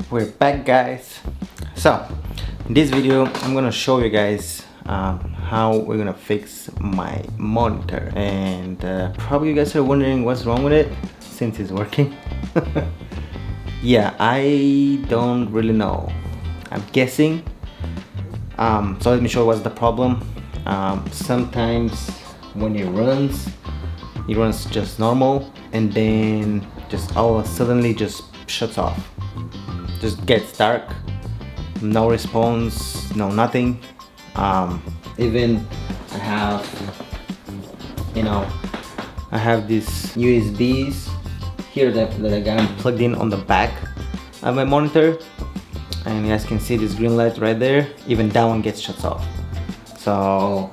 We're back, guys. So in this video I'm gonna show you guys how we're gonna fix my monitor, and probably you guys are wondering what's wrong with it since it's working. Yeah, I don't really know. I'm guessing. So let me show you what's the problem. Sometimes when it runs just normal, and then just all suddenly just shuts off. Just gets dark, no response, no nothing. Even I have these USBs here that I got plugged in on the back of my monitor, and you guys can see this green light right there. Even that one gets shut off. So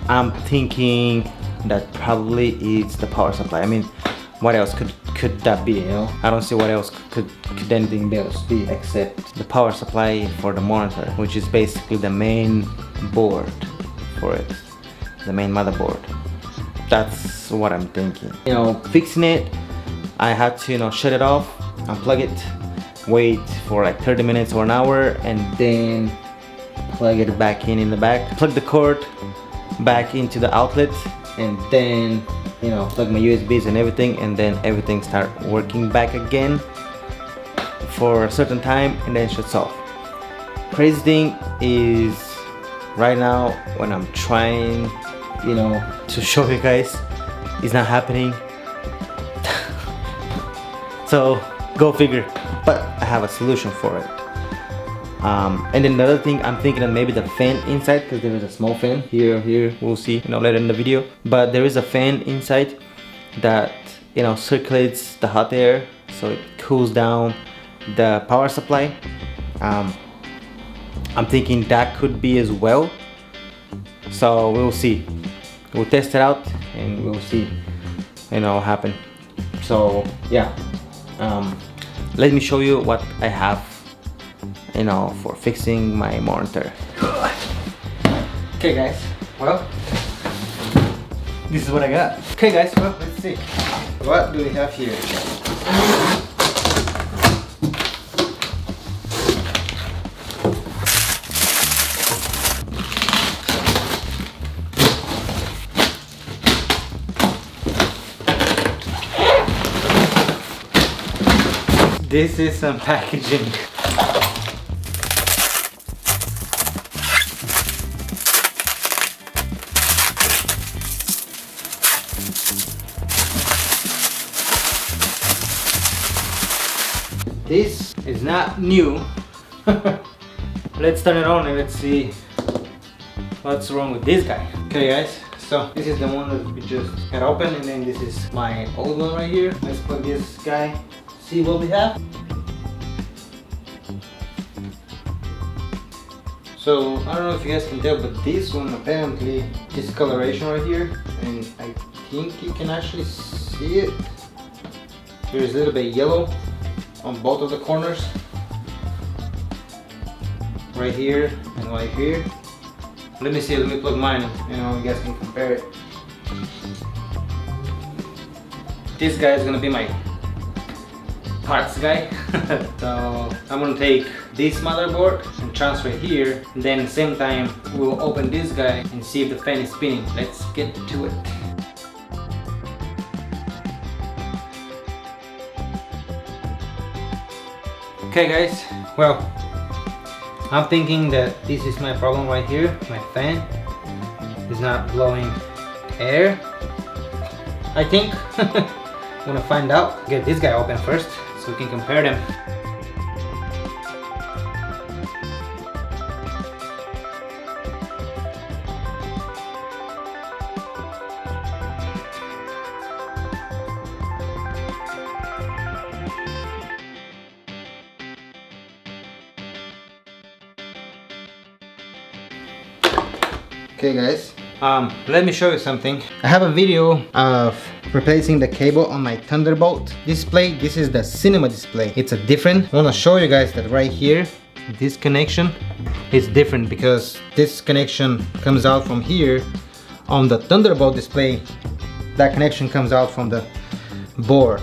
I'm thinking that probably it's the power supply. I mean, what else could that be, you know? I don't see what else could anything else be except the power supply for the monitor, which is basically the main board for it, the main motherboard. That's what I'm thinking. You know, fixing it, I had to, you know, shut it off, unplug it, wait for like 30 minutes or an hour, and then plug it back in the back, plug the cord back into the outlet, and then, you know, plug my USBs and everything, and then everything start working back again for a certain time, and then shuts off. Crazy thing is, right now when I'm trying, you know, to show you guys, it's not happening. So go figure. But I have a solution for it. And then the other thing, I'm thinking that maybe the fan inside, because there is a small fan here, we'll see, you know, later in the video. But there is a fan inside that, you know, circulates the hot air, so it cools down the power supply. I'm thinking that could be as well. So we'll see. We'll test it out and we'll see, you know, what happen. So yeah, let me show you what I have, you know, for fixing my monitor. Okay guys, well, this is what I got. Okay guys, well, let's see. What do we have here? This is some packaging. This is not new. Let's turn it on and let's see what's wrong with this guy. Okay guys, so this is the one that we just had open, and then this is my old one right here. Let's put this guy, see what we have. So I don't know if you guys can tell, but this one apparently, this coloration right here, and I think you can actually see it. There's a little bit yellow on both of the corners, right here and right here. Let me see, let me plug mine, you know, you guys can compare it. This guy is gonna be my parts guy. So I'm gonna take this motherboard and transfer it here, and then at the same time we'll open this guy and see if the fan is spinning. Let's get to it. Okay guys, well, I'm thinking that this is my problem right here. My fan is not blowing air, I think. I'm gonna find out. Get this guy open first so we can compare them. Okay guys, let me show you something. I have a video of replacing the cable on my Thunderbolt display. This is the cinema display. It's a different. I want to show you guys that right here, this connection is different, because this connection comes out from here. On the Thunderbolt display, that connection comes out from the board.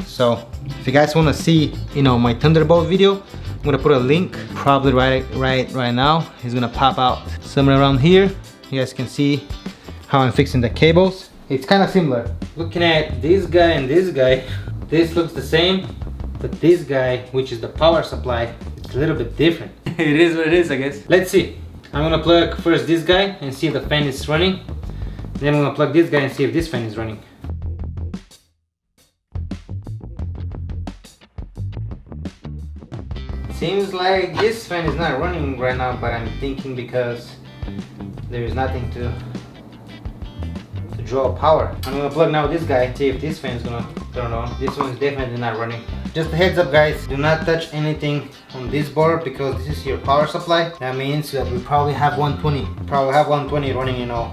So If you guys want to see, you know, my Thunderbolt video, I'm gonna put a link probably right now. It's gonna pop out somewhere around here. You guys can see how I'm fixing the cables. It's kind of similar. Looking at this guy and this guy, this looks the same, but this guy, which is the power supply, it's a little bit different. It is what it is, I guess. Let's see. I'm gonna plug first this guy and see if the fan is running. Then I'm gonna plug this guy and see if this fan is running. Seems like this fan is not running right now, but I'm thinking because there is nothing to draw power. I'm gonna plug now this guy, see if this fan is gonna turn on. This one is definitely not running. Just a heads up, guys, do not touch anything on this board because this is your power supply. That means that we probably have 120. Probably have 120 running, you know,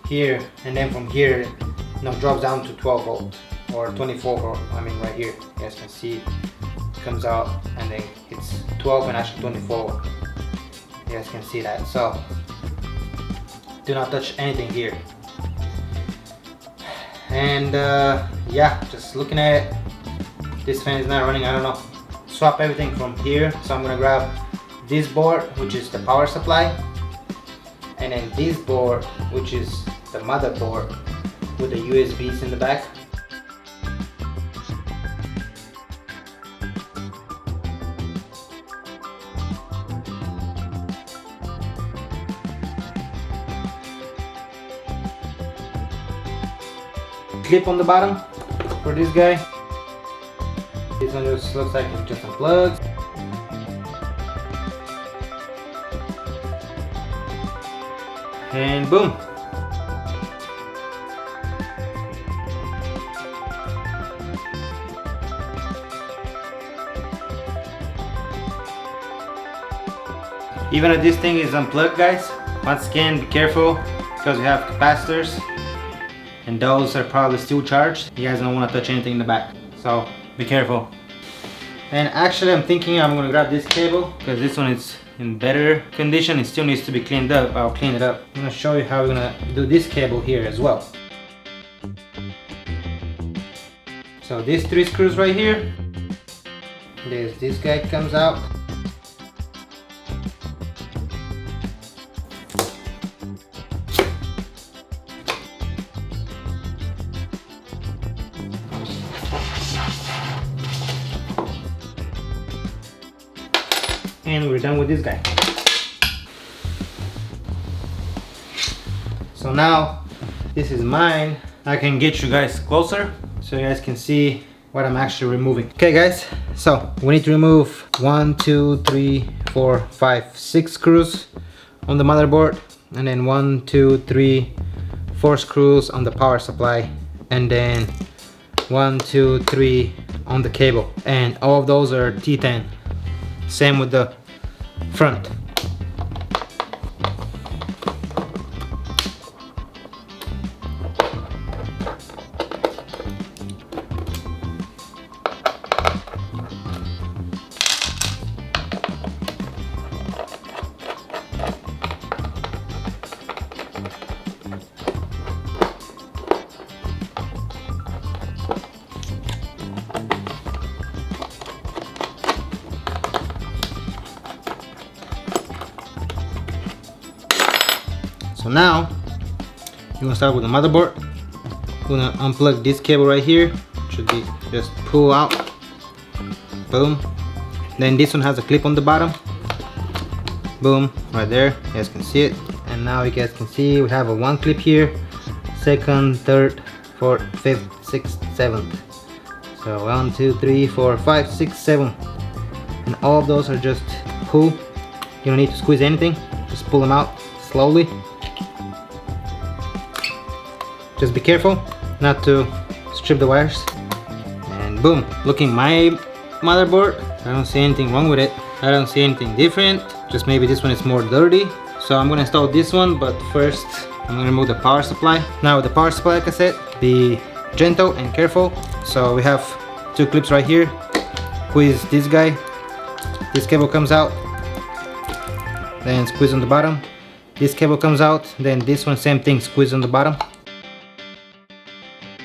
here, and then from here, you know, drops down to 12 volt or 24 volt. I mean, right here, you guys can see. Comes out and then it's 12 and actually 24. You guys can see that. So do not touch anything here. And yeah, just looking at it, this fan is not running. I don't know. Swap everything from here. So I'm gonna grab this board, which is the power supply, and then this board, which is the motherboard with the USBs in the back. Clip on the bottom for this guy. This one just looks like it just unplugs. And boom. Even if this thing is unplugged, guys, once again, be careful because we have capacitors. And those are probably still charged. You guys don't want to touch anything in the back, so be careful. And actually I'm thinking I'm gonna grab this cable because this one is in better condition. It still needs to be cleaned up. I'll clean it up. I'm gonna show you how we're gonna do this cable here as well. So these 3 screws right here, there's this guy comes out. And we're done with this guy. So now this is mine. I can get you guys closer so you guys can see what I'm actually removing. Okay guys, so we need to remove 1, 2, 3, 4, 5, 6 screws on the motherboard, and then 1, 2, 3, 4 screws on the power supply, and then 1, 2, 3 on the cable, and all of those are T10. Same with the front. So now you're gonna start with the motherboard. We're gonna unplug this cable right here. Should be just pull out. Boom. Then this one has a clip on the bottom. Boom, right there. You guys can see it. And now you guys can see we have a 1 clip here, 2nd, 3rd, 4th, 5th, 6th, 7th. So 1, 2, 3, 4, 5, 6, 7. And all of those are just pull. You don't need to squeeze anything. Just pull them out slowly. Just be careful not to strip the wires. And boom, looking my motherboard, I don't see anything wrong with it. I don't see anything different. Just maybe this one is more dirty. So I'm gonna install this one, but first I'm gonna remove the power supply. Now with the power supply, like I said, be gentle and careful. So we have 2 clips right here. Squeeze this guy. This cable comes out. Then squeeze on the bottom. This cable comes out. Then this one, same thing, squeeze on the bottom.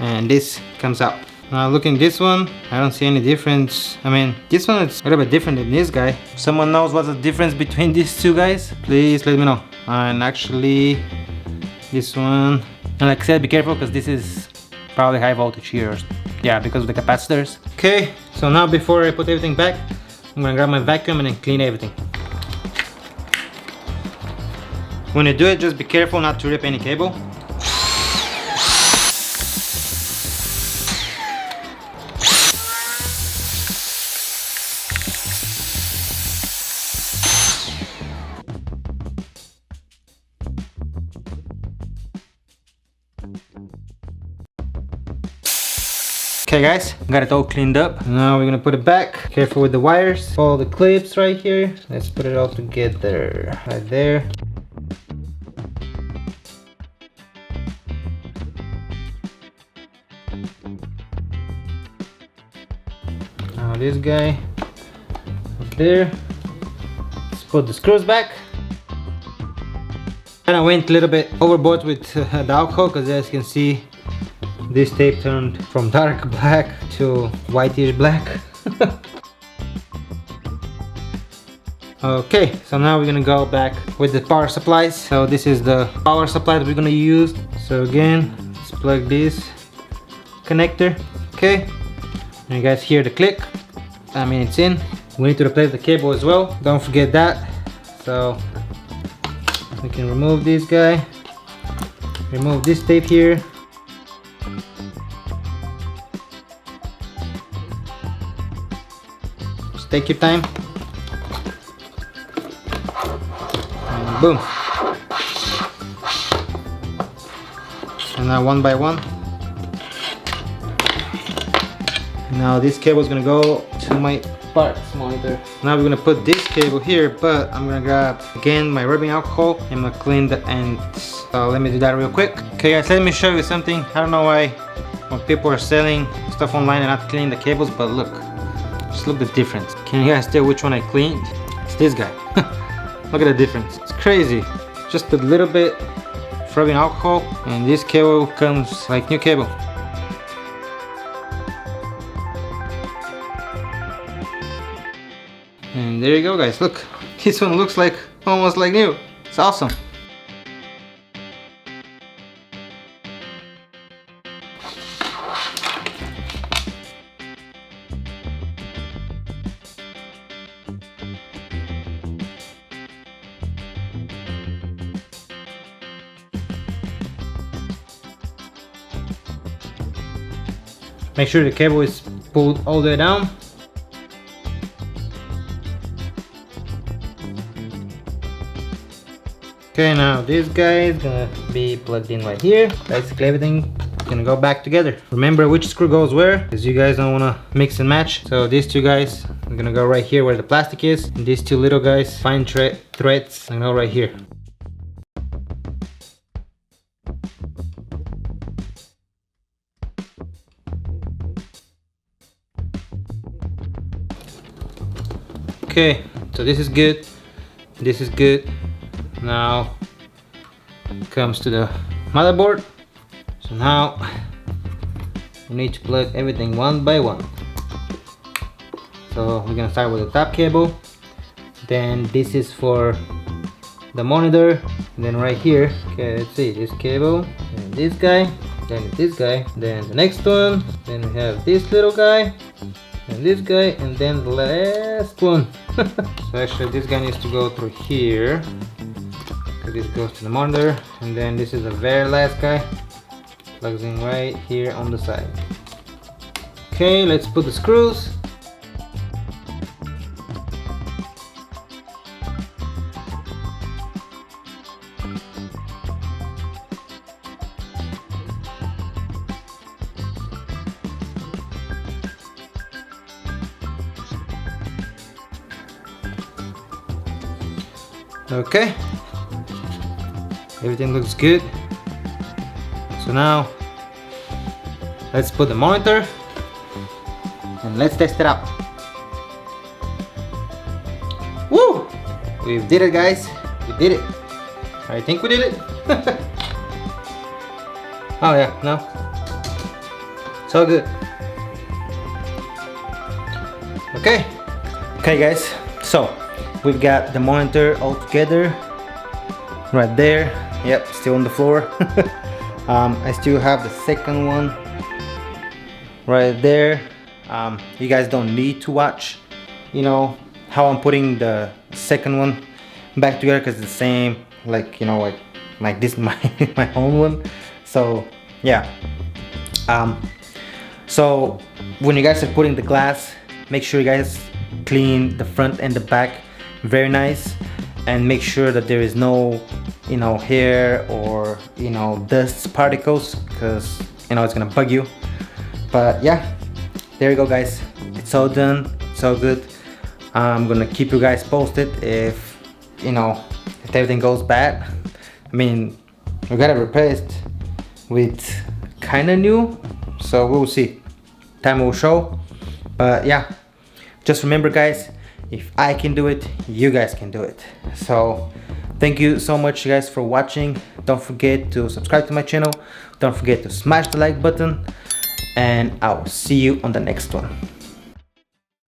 And this comes out. Now looking this one, I don't see any difference. I mean, this one is a little bit different than this guy. If someone knows what's the difference between these two guys, please let me know. And actually, this one, and like I said, be careful because this is probably high voltage here. Yeah, because of the capacitors. Okay, so now before I put everything back, I'm gonna grab my vacuum and then clean everything. When you do it, just be careful not to rip any cable. Okay guys, got it all cleaned up. Now we're gonna put it back. Careful with the wires. Follow the clips right here. Let's put it all together. Right there. Now this guy up there. Let's put the screws back. And I went a little bit overboard with the alcohol because as you can see, this tape turned from dark black to whitish black. Okay, so now we're gonna go back with the power supplies. So this is the power supply that we're gonna use. So again, let's plug this connector. Okay, and you guys hear the click. I mean, it's in. We need to replace the cable as well. Don't forget that. So we can remove this guy. Remove this tape here. Take your time. And boom. And now one by one. Now this cable is gonna go to my parts monitor. Now we're gonna put this cable here, but I'm gonna grab again my rubbing alcohol. I'm gonna clean the ends. So let me do that real quick. Okay guys, let me show you something. I don't know why when people are selling stuff online and not cleaning the cables, but look. Just look at the difference. Can you guys tell which one I cleaned? It's this guy. Look at the difference. It's crazy. Just a little bit of rubbing alcohol and this cable comes like new cable. And there you go guys, look. This one looks like almost like new. It's awesome. Make sure the cable is pulled all the way down. Okay, now this guy is gonna be plugged in right here. Basically everything is gonna go back together. Remember which screw goes where, because you guys don't wanna mix and match. So these two guys are gonna go right here where the plastic is. And these two little guys, fine threads, are gonna go right here. Okay, so this is good, this is good. Now comes to the motherboard. So now we need to plug everything one by one. So we're gonna start with the top cable. Then this is for the monitor. And then right here, okay, let's see, this cable, and this guy, then this guy, then the next one, then we have this little guy, and this guy, and then the last one. So actually this guy needs to go through here, because this goes to the monitor, and then this is the very last guy, plugs in right here on the side. Okay, let's put the screws. Okay, everything looks good. So now let's put the monitor and let's test it out. Woo! We did it, guys. We did it. I think we did it. Oh yeah, no, it's all good. Okay guys, so we've got the monitor all together right there. Yep, still on the floor. I still have the second one right there. You guys don't need to watch, you know, how I'm putting the second one back together, because it's the same, like, you know, like this my my own one. So yeah, so when you guys are putting the glass, make sure you guys clean the front and the back very nice, and make sure that there is no, you know, hair or, you know, dust particles, because, you know, it's gonna bug you. But yeah, there you go guys, it's all done, it's all good. I'm gonna keep you guys posted if, you know, if everything goes bad. I mean, we got it replaced with kinda new, so we'll see, time will show. But yeah, just remember guys, if I can do it, you guys can do it. So thank you so much guys for watching. Don't forget to subscribe to my channel, don't forget to smash the like button, and I'll see you on the next one.